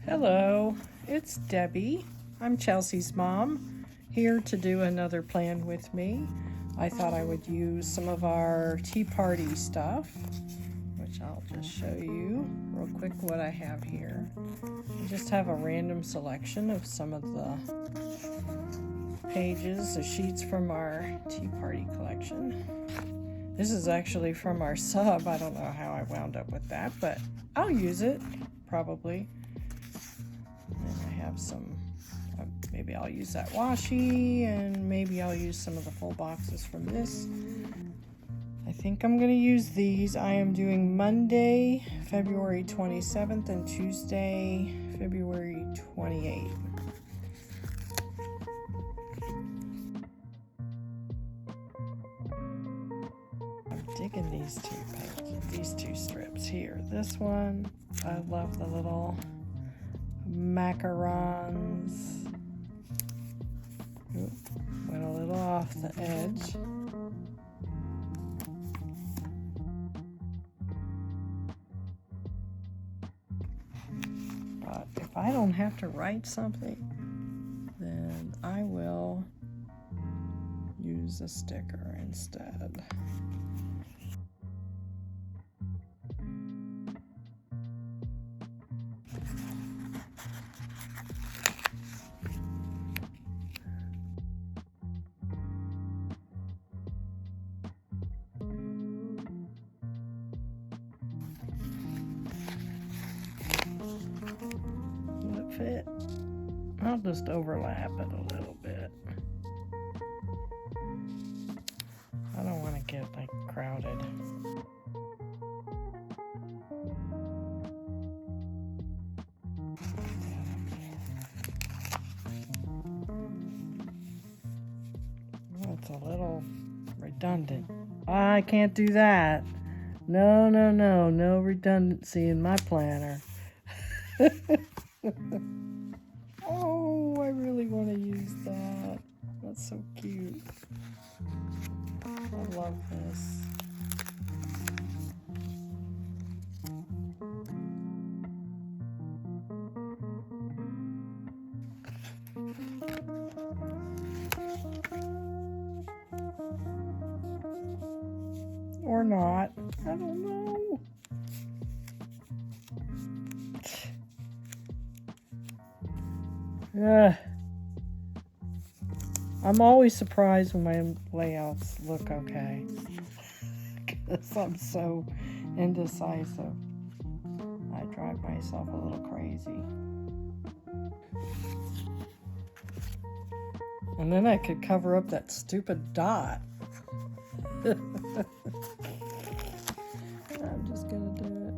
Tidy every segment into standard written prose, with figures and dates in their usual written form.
Hello, it's Debbie. I'm Chelsea's mom, here to do another plan with me. I thought I would use some of our tea party stuff, which I'll just show you real quick what I have here. I just have a random selection of some of the pages, the sheets from our tea party collection. This is actually from our sub. I don't know how I wound up with that, but I'll use it, probably. And I have some, maybe I'll use that washi, and maybe I'll use some of the full boxes from this. I think I'm going to use these. I am doing Monday, February 27th, and Tuesday, February 28th. Digging these two pages, these two strips here. This one, I love the little macarons. Oop, went a little off the edge. But if I don't have to write something, then I will use a sticker instead. Will it fit? I'll just overlap it a little bit. I don't want to get like crowded. Oh, it's a little redundant. I can't do that. No redundancy in my planner. Oh, I really want to use that. That's so cute. I love this. Or not. I don't know. I'm always surprised when my layouts look okay. Because I'm so indecisive. I drive myself a little crazy. And then I could cover up that stupid dot. I'm just gonna do it.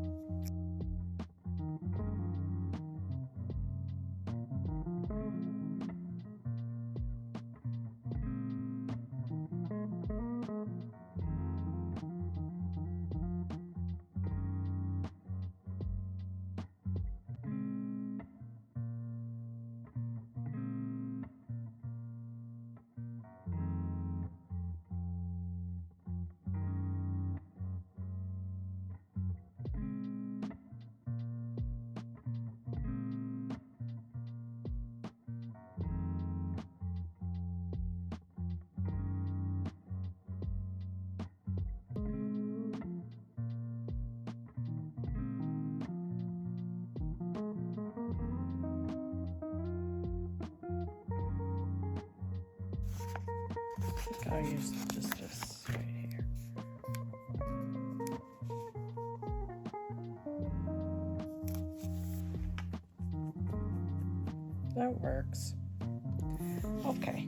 I'll use just this right here. That works. Okay.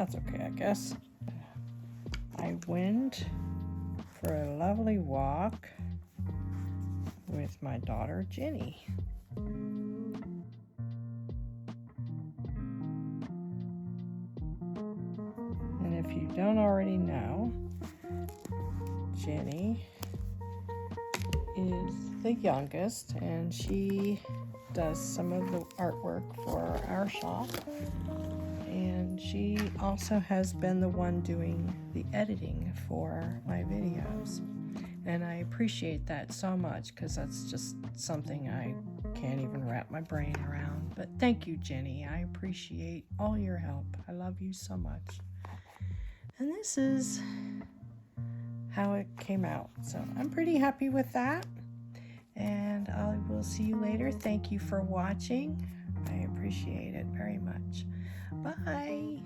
that's okay, I guess. I went for a lovely walk with my daughter Jenny. And if you don't already know, Jenny is the youngest, and she does some of the artwork for our shop. And she also has been the one doing the editing for my videos. And I appreciate that so much, because that's just something I can't even wrap my brain around. But thank you, Jenny. I appreciate all your help. I love you so much. And this is how it came out. So I'm pretty happy with that. And I will see you later. Thank you for watching. I appreciate it very much. Bye.